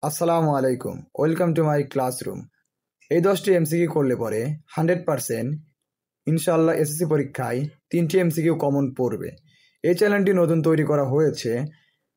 আসসালামু আলাইকুম, welcome to my classroom. এই 10টি এমসিকিউ করলে পরে 100% ইনশাল্লাহ এসএসসি পরীক্ষায় 3টি এমসিকিউ কমন পড়বে। এই চ্যানেলটি নতুন তৈরি করা হয়েছে।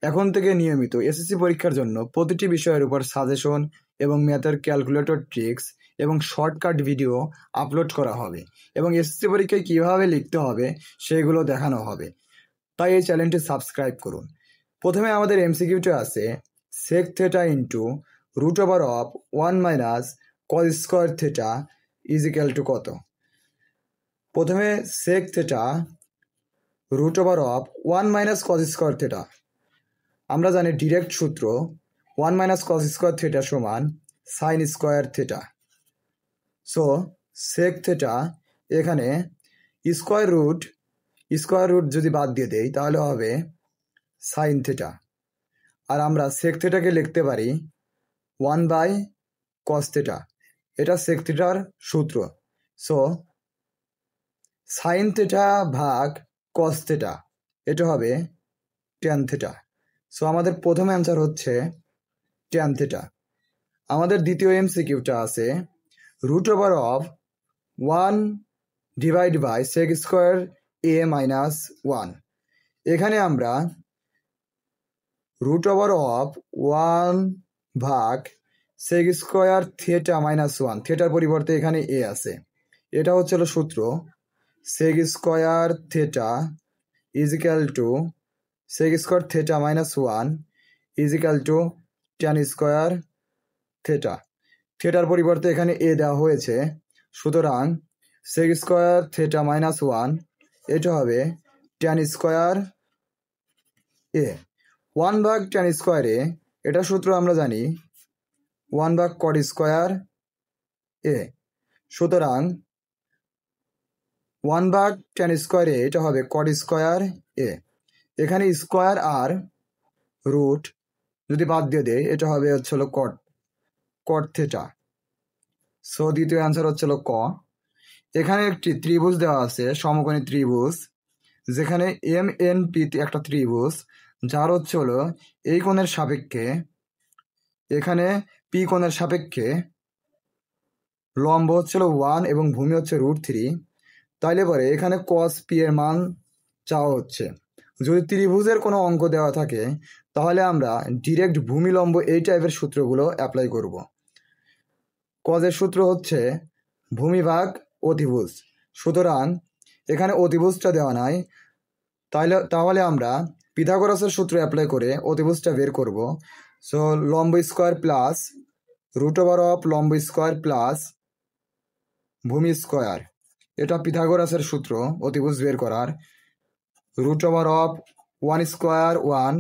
এখন থেকে নিয়মিত এসএসসি পরীক্ষার জন্য প্রতিটি বিষয়ের উপর সাজেশন এবং ম্যাথের ক্যালকুলেটর ট্রিক্স এবং শর্টকাট ভিডিও আপলোড করা হবে এবং এসএসসি পরীক্ষায় কীভাবে লিখতে হবে সেগুলো দেখানো হবে। তাই এই চ্যানেলটি সাবস্ক্রাইব করুন। প্রথমে আমাদের এমসিকিউটা আছে sec theta into root over of 1 minus cos square theta is equal to কত। প্রথমে sec theta root over of 1 minus cos square theta, আমরা জানি ডিরেক্ট সূত্র 1 minus cos square theta সমান sin square theta। So sec theta এখানে square root যদি বাদ দিয়ে দেই তাহলে হবে sin theta। আর আমরা sec theta কে লিখতে পারি 1/cos theta, এটা sec thetaর সূত্র। সো sin theta ভাগ cos theta এটা হবে tan theta। সো আমাদের প্রথম অ্যান্সার হচ্ছে tan theta। আমাদের দ্বিতীয় এমসিকিউটা আছে root over of 1 divide by sec square a minus 1। এখানে আমরা root over of 1 ভাগ sec স্কোয়ার থিটা মাইনাস 1, থিটার পরিবর্তে এখানে এ আছে, এটা হচ্ছে সূত্র sec square theta is equal two sec square theta minus 1 is equal two tan square theta. থিটার পরিবর্তে এখানে এ দেওয়া হয়েছে, সুতরাং sec স্কোয়ার থিটা মাইনাস 1 এটা হবে tan স্কোয়ার এ। 1 ভাগ tan স্কোয়ার এ, এটা সূত্র আমরা জানি 1 ভাগ cot স্কোয়ার এ। সুতরাং 1 ভাগ tan স্কোয়ার এ এটা হবে cot স্কোয়ার এ। এখানে স্কোয়ার আর রুট যদি বাদ দিয়ে দেয় এটা হবে cot থিটা। সো দ্বিতীয় অ্যান্সার হচ্ছিল ক। এখানে একটি ত্রিভুজ দেওয়া আছে, সমকোণী ত্রিভুজ, যেখানে MNP একটা ত্রিভুজ, যার এই কোণের সাপেক্ষে, এখানে পি কোণের সাপেক্ষে লম্ব 1 এবং ভূমি √3। তাইলে পরে এখানে cos p এর মান চাওয়া হচ্ছে। যদি ত্রিভুজের কোনো অঙ্ক দেওয়া থাকে তাহলে আমরা ডিরেক্ট ভূমি লম্ব এই টাইপের সূত্রগুলো অ্যাপ্লাই করব। কজের সূত্র হচ্ছে ভূমি ভাগ অতিভুজ, সুতরাং এখানে অতিভুজটা দেওয়া নাই, তাহলে আমরা পিথাগোরাসের সূত্র অ্যাপ্লাই করে অতিভুজটা বের করব। সো লম্ব square plus root over of লম্ব স্কোয়ার প্লাস ভূমি স্কোয়ার, এটা পিথাগোরাসের সূত্র অতিভুজ বের করার। Root over of 1 square 1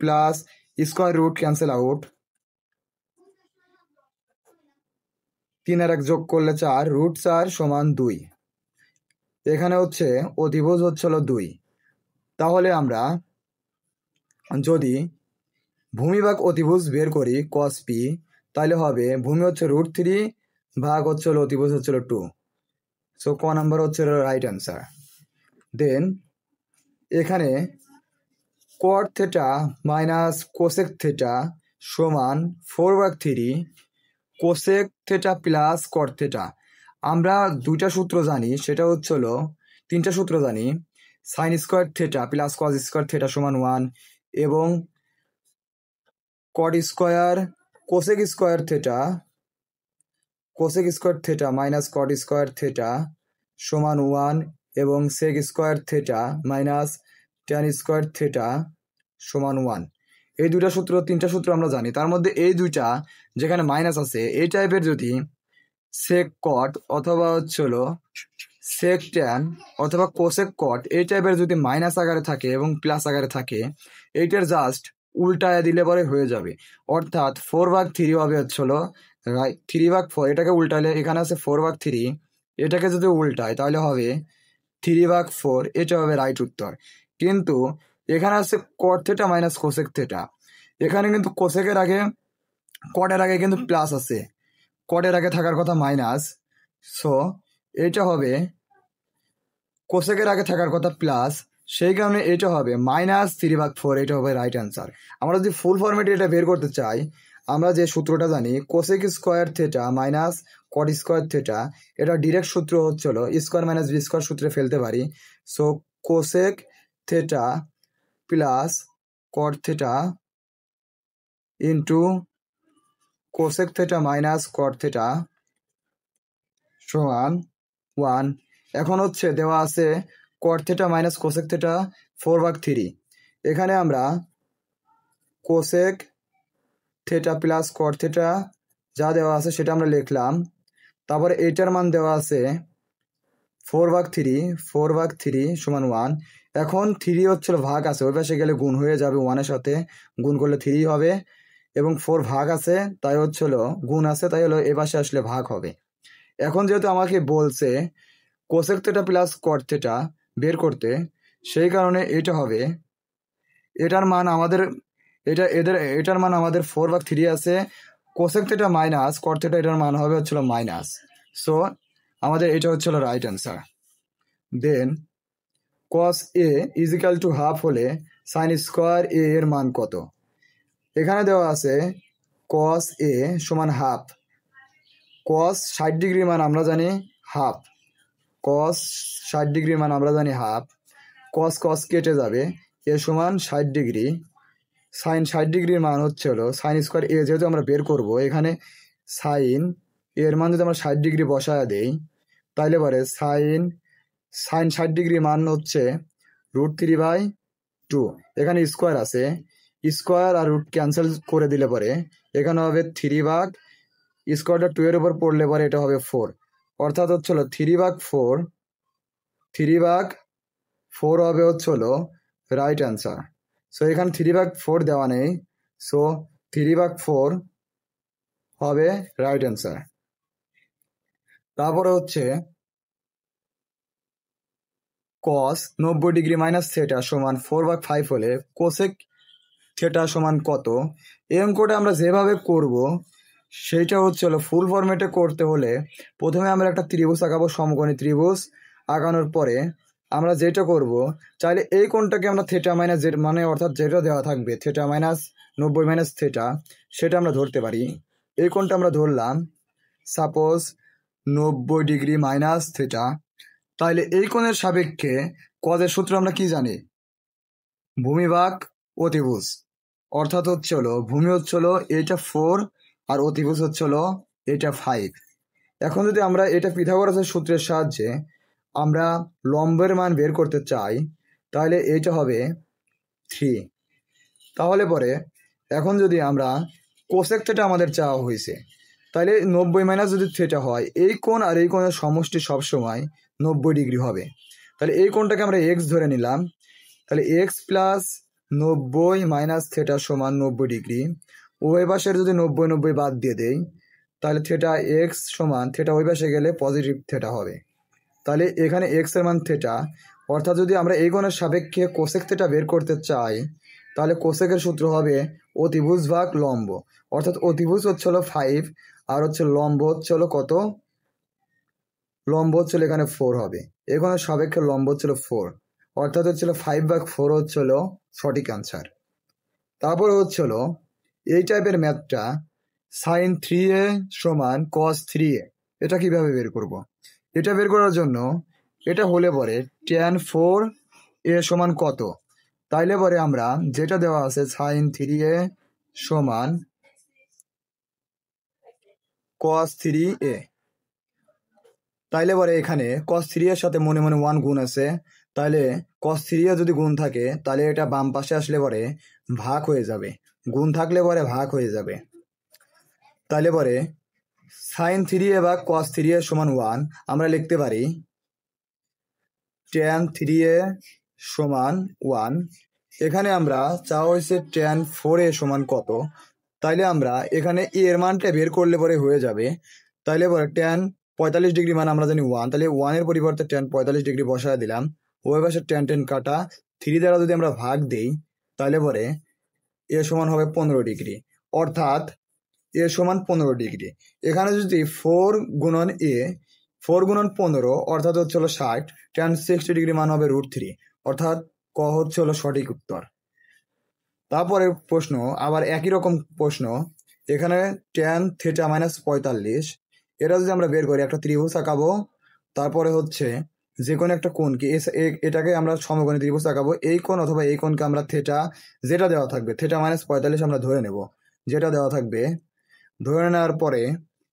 plus square root cancel out, 3 আর 1 যোগ করলে 4, √4 সমান 2। এখানে অতিভুজ 2। তাহলে আমরা যদি ভূমি ভাগ অতিভুজ বের করি cos p, তাহলে হবে ভূমি √3 ভাগ অতিভুজ 2। সো ক নাম্বার রাইট অ্যান্সার। দেন এখানে cot theta minus cosec theta সমান 4/3 cosec theta plus cot theta. আমরা দুইটা সূত্র জানি, সেটা তিনটা সূত্র জানি, sine square theta plus cos square theta সমান 1 এবং cot square cosec square theta minus cot square theta সমান 1 এবং sec square theta minus tan square theta সমান 1। এই তিনটা সূত্র আমরা জানি। তার মধ্যে এই দুইটা যেখানে মাইনাস আছে, এই টাইপের যদি sec cot অথবা sec tan অথবা cosec cot এই টাইপের যদি মাইনাস আকারে থাকে এবং প্লাস আকারে থাকে, এইটার জাস্ট উল্টায় দিলে পরে হয়ে যাবে। অর্থাৎ 4/3 হবে 3/4, এটাকে উল্টালে এখানে আছে 4/3, এটাকে যদি উল্টায় তাহলে হবে 3/4, এটা হবে রাইট উত্তর। কিন্তু এখানে আছে cot theta minus cosec theta, এখানে কিন্তু কোসেকের আগে কটের আগে কিন্তু প্লাস আছে, কটের আগে থাকার কথা মাইনাস। সো এটা হবে কোসেকের আগে থাকার কথা প্লাস, সেই কারণে এটা হবে -3/4, এটা হবে রাইট অ্যান্সার। আমরা যদি ফুল ফরম্যাটে এটা বের করতে চাই, আমরা যে সূত্রটা জানি cosec square theta minus cot square theta, এটা ডিরেক্ট সূত্র হচ্ছিল স্কোয়ার মাইনাস বি স্কোয়ার সূত্রে ফেলতে পারি। So cosec theta plus cot theta into cosec theta minus cot theta সমান 1। এখন হচ্ছে দেওয়া আছে কট থেটা মাইনাস কোসেক থেটা 4/3। এখানে আমরা cosec theta plus cot theta যা দেওয়া আছে সেটা আমরা লিখলাম। তারপরে এইটার মান দেওয়া আছে 4/3 সমান 1। এখন 3 হচ্ছিল ভাগ আছে, ওই পাশে গেলে গুণ হয়ে যাবে, 1-এর সাথে গুণ করলে 3 হবে, এবং 4 ভাগ আছে তাই হচ্ছিল গুণ আছে, তাই হলো এ পাশে আসলে ভাগ হবে। এখন যেহেতু আমাকে বলছে cosec theta plus cot theta বের করতে, সেই কারণে এটা হবে, এটার মান আমাদের এটার মান আমাদের 4/3 আছে, cosec theta minus cot theta এটার মান হবে হচ্ছিল মাইনাস। সো আমাদের এটা হচ্ছিল right answer. Then cos A is equal to half হলে সাইন স্কোয়ার এ এর মান কত? এখানে দেওয়া আছে কস এ সমান হাফ। কস 60 ডিগ্রি মান আমরা জানি হাফ, কস 60 ডিগ্রি মান আমরা জানি হাফ, কস কস কেটে যাবে, এ সমান 60 ডিগ্রি, সাইন 60 ডিগ্রির মান হচ্ছে হলো সাইন স্কোয়ার এ, যেহেতু আমরা বের করব এখানে সাইন এর মান যদি আমরা 60 ডিগ্রি বসায় দেই, তাইলে পরে সাইন 60 ডিগ্রি মান হচ্ছে √3/2। এখানে স্কোয়ার আছে, স্কোয়ার আর রুট ক্যান্সেল করে দিলে পরে এখানে হবে 3 স্কোয়ারটা 2 এর উপর পড়লে পরে এটা হবে 4, অর্থাৎ হচ্ছিল 3/4 হবে হচ্ছিল রাইট অ্যান্সার। সো এখানে 3/4 দেওয়া নেই, সো 3/4 হবে রাইট অ্যান্সার। তারপরে হচ্ছে কস 90 ডিগ্রি মাইনাস থেটা সমান 4/5 হলে কোসেক থেটা সমান কত? এই অঙ্কটা আমরা যেভাবে করব সেইটা হচ্ছে হলো ফুল ফরম্যাটে করতে হলে প্রথমে আমরা একটা ত্রিভুজ আঁকাবো, সমকোণী ত্রিভুজ। আঁকানোর পরে আমরা যেটা করব, চাইলে এই কোণটাকে আমরা থেটা মাইনাস মানে অর্থাৎ যেটা দেওয়া থাকবে থেটা মাইনাস 90 মাইনাস থেটা সেটা আমরা ধরতে পারি। এই কোণটা আমরা ধরলাম সাপোজ 90 ডিগ্রি মাইনাস থেটা। তাইলে এই কোণের সাপেক্ষে কজের সূত্র আমরা কি জানি? ভূমি ভাগ অতিভুজ, অর্থাৎ হচ্ছে হলো ভূমি হচ্ছে হলো এটা 4 আর অতিভুজ হচ্ছে হলো এটা 5। এখন যদি আমরা এটা পিথাগোরাসের সূত্রের সাহায্যে আমরা লম্বের মান বের করতে চাই, তাহলে এইটা হবে 3। তাহলে পরে এখন যদি আমরা কোসেক থেটা আমাদের চাওয়া হয়েছে, তাহলে 90 মাইনাস যদি থেটা হয়, এই কোণ আর এই কোণের সমষ্টি সবসময় 90 ডিগ্রি হবে। তাহলে এই কোণটাকে আমরা এক্স ধরে নিলাম, তাহলে এক্স প্লাস 90 মাইনাস থেটা সমান 90 ডিগ্রি। ওই পাশের যদি 90 বাদ দিয়ে দেই, তাহলে থেটা এক্স সমান থেটা ওই পাশে গেলে পজিটিভ থেটা হবে। তাহলে এখানে এক্স এর মান থেটা, অর্থাৎ যদি আমরা এই কোণের সাপেক্ষে কোসেক থেটা বের করতে চাই, তাহলে কোসেকের সূত্র হবে অতিভুজ ভাগ লম্ব, অর্থাৎ অতিভুজ হচ্ছে হলো 5 আর হচ্ছে লম্ব হচ্ছে হলো কত? লম্ব হচ্ছিল এখানে 4 হবে, এই কোণের সাপেক্ষে লম্ব হচ্ছিল 4, অর্থাৎ হচ্ছিল 5/4 হচ্ছিল সঠিক অ্যান্সার। তারপরে হচ্ছিল এই টাইপের ম্যাথটা সাইন 3a সমান কস 3a, এটা কিভাবে বের করব? এটা বের করার জন্য এটা হলে পরে tan 4a সমান কত? তাইলে পরে আমরা যেটা দেওয়া আছে সাইন 3a সমান কস 3a, তাইলে পরে এখানে কস 3 এর সাথে মনে মনে 1 গুণ আছে, তাহলে কস 3 যদি গুণ থাকে তাহলে এটা বাম পাশে আসলে পরে ভাগ হয়ে যাবে, গুণ থাকলে পরে ভাগ হয়ে যাবে। তাহলে পরে সাইন 3a বা কস 3a সমান 1 আমরা লিখতে পারি tan 3a সমান 1। এখানে আমরা চাওয়া হয়েছে tan 4a সমান কত, তাইলে আমরা এখানে এর মানটা বের করলে পরে হয়ে যাবে। তাইলে পরে tan 45 ডিগ্রি মান আমরা জানি 1, তাহলে 1 এর পরিবর্তে tan 45 ডিগ্রি বসায় দিলাম, ওই পাশে tan কাটা 3 দ্বারা যদি আমরা ভাগ দেই, তাহলে পরে এ সমান হবে 15 ডিগ্রি, অর্থাৎ এ সমান 15 ডিগ্রি। এখানে যদি 4 গুণন 15 অর্থাৎ হচ্ছে হলো 60, tan 60 ডিগ্রি মান হবে √3, অর্থাৎ ক হচ্ছে হলো সঠিক উত্তর। তারপরে প্রশ্ন আবার একই রকম প্রশ্ন, এখানে ট্যান থিটা মাইনাস 45, এটা যদি আমরা বের করি একটা ত্রিভুজ আঁকাবো, তারপরে হচ্ছে যে কোনো একটা কোণকে এটাকে আমরা সমকোণী ত্রিভুজ আঁকাবো, এই কোণ অথবা এই কোণকে আমরা থিটা, যেটা দেওয়া থাকবে থিটা মাইনাস 45 আমরা ধরে নেব, যেটা দেওয়া থাকবে। ধরে নেওয়ার পরে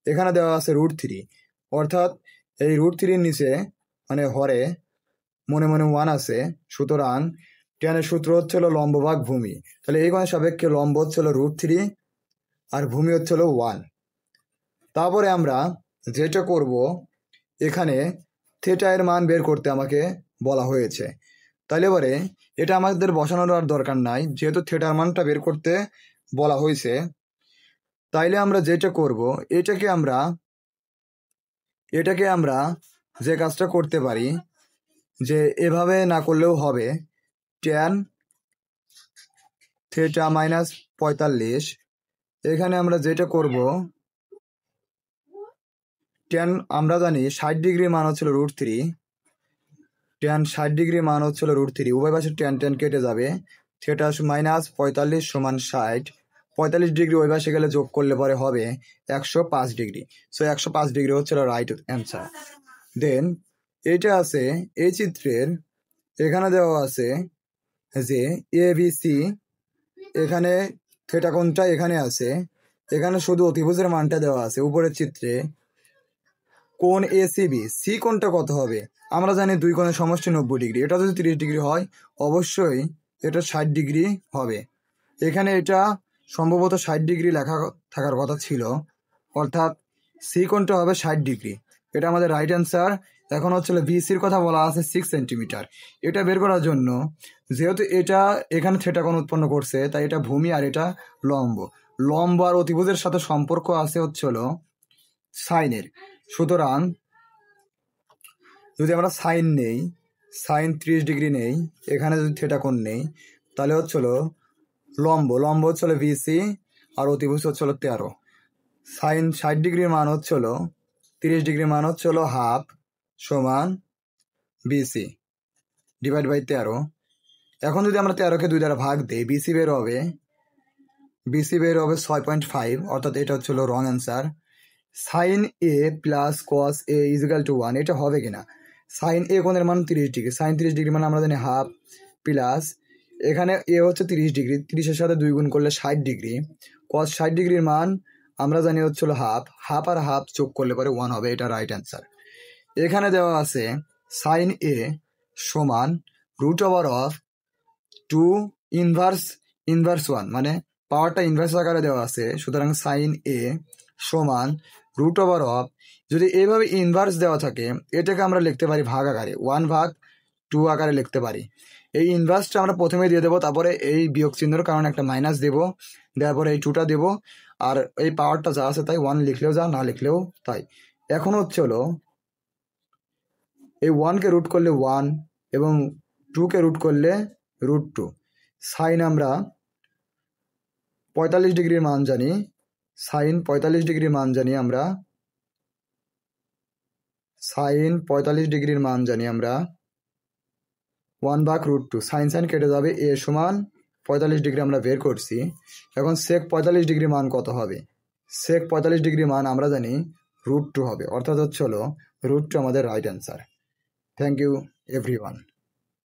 এখানে দেওয়া আছে √3, অর্থাৎ এই √3-র নিচে মানে হরে মনে মনে 1 আছে, সুতরাং ট্যানের সূত্র হচ্ছিল লম্ব ভাগ ভূমি। তাহলে এই কোণের সাপেক্ষে লম্ব হচ্ছিল √3 আর ভূমি হচ্ছিল 1। তারপরে আমরা যেটা করব, এখানে থিটা এর মান বের করতে আমাকে বলা হয়েছে। তাহলে এবারে এটা আমাদের বসানোর আর দরকার নাই, যেহেতু থিটার মানটা বের করতে বলা হয়েছে। তাইলে আমরা যেটা করব, এটাকে আমরা যে কাজটা করতে পারি, যে এভাবে না করলেও হবে, ট্যান থিটা মাইনাস 45, এখানে আমরা যেটা করব, ট্যান আমরা জানি 60 ডিগ্রি মান হচ্ছিল √3, ট্যান 60 ডিগ্রি মান হচ্ছিল √3, উভয় পাশে ট্যান ট্যান কেটে যাবে, থিটা মাইনাস 45 সমান 60, 45 ডিগ্রি ওই পাশে গেলে যোগ করলে পরে হবে 105 ডিগ্রি। সো 105 ডিগ্রি হচ্ছিল রাইট অ্যান্সার। দেন এটা আছে এই চিত্রের, এখানে দেওয়া আছে যে ABC, এখানে থিটা কোণটা এখানে আছে, এখানে শুধু অতিভুজের মানটা দেওয়া আছে। উপরের চিত্রে কোণ ACB, সি কোণটা কত হবে? আমরা জানি দুই কোণের সমষ্টি 90 ডিগ্রি, এটা যদি 30 ডিগ্রি হয় অবশ্যই এটা 60 ডিগ্রি হবে। এখানে এটা সম্ভবত 60 ডিগ্রি লেখা থাকার কথা ছিল, অর্থাৎ সি কোণটা হবে 60 ডিগ্রি। এটা আমাদের রাইট অ্যান্সার। এখন হচ্ছিল BCর কথা বলা আছে 6 সেন্টিমিটার। এটা বের করার জন্য, যেহেতু এটা এখানে থিটা কোণ উৎপন্ন করছে, তাই এটা ভূমি আর এটা লম্ব। লম্ব আর অতিভুজের সাথে সম্পর্ক আছে হচ্ছিল সাইনের। সুতরাং যদি আমরা সাইন নেই, সাইন 30 ডিগ্রি নেই, এখানে যদি থিটা কোণ নেই, তাহলে হচ্ছিল লম্ব হচ্ছিল BC আর অতিভুজ হচ্ছিল 13। সাইন 60 ডিগ্রির মান হচ্ছিল 30 ডিগ্রির মান হচ্ছিল হাফ সমান BC ডিভাইড বাই 13। এখন যদি আমরা 13কে 2 দ্বারা ভাগ দিই, BC বের হবে 6.5, অর্থাৎ এটা হচ্ছিল wrong answer. Sine A plus cos A is equal to 1, এটা হবে কিনা? সাইন A কোণের মান 30 ডিগ্রি, সাইন 30 ডিগ্রি মানে আমরা জানি হাফ, প্লাস এখানে A হচ্ছে 30 ডিগ্রি, 30-এর সাথে 2 গুণ করলে 60 ডিগ্রি, কস 60 ডিগ্রির মান আমরা জানি হচ্ছিল হাফ, হাফ আর হাফ যোগ করলে পরে 1 হবে, এটা রাইট অ্যান্সার। এখানে দেওয়া আছে সাইন A সমান √2 ইনভার্স 1, মানে পাওয়ারটা ইনভার্স আকারে দেওয়া আছে। সুতরাং সাইন A সমান √, যদি এইভাবে ইনভার্স দেওয়া থাকে এটাকে আমরা লিখতে পারি ভাগ আকারে, 1/2 আকারে লিখতে পারি। এই ইনভার্সটা আমরা প্রথমে দিয়ে দেবো, তারপরে এই বিয়োগ চিহ্নের কারণে একটা মাইনাস দেবো, দেওয়ার পরে এই 2টা দেবো, আর এই পাওয়ারটা যা আছে তাই 1 লিখলেও যা, না লিখলেও তাই। এখন হচ্ছে হলো এই 1কে রুট করলে 1 এবং 2কে রুট করলে √2। সাইন আমরা 45 ডিগ্রির মান জানি, সাইন 45 ডিগ্রির মান জানি আমরা, সাইন 45 ডিগ্রির মান জানি আমরা 1/√2। সাইন সাইন কেটে যাবে, A সমান 45 ডিগ্রি আমরা বের করছি। এখন সেক 45 ডিগ্রি মান কত হবে? সেক 45 ডিগ্রি মান আমরা জানি √2 হবে, অর্থাৎ হচ্ছে হলো √2 আমাদের right answer. Thank you everyone.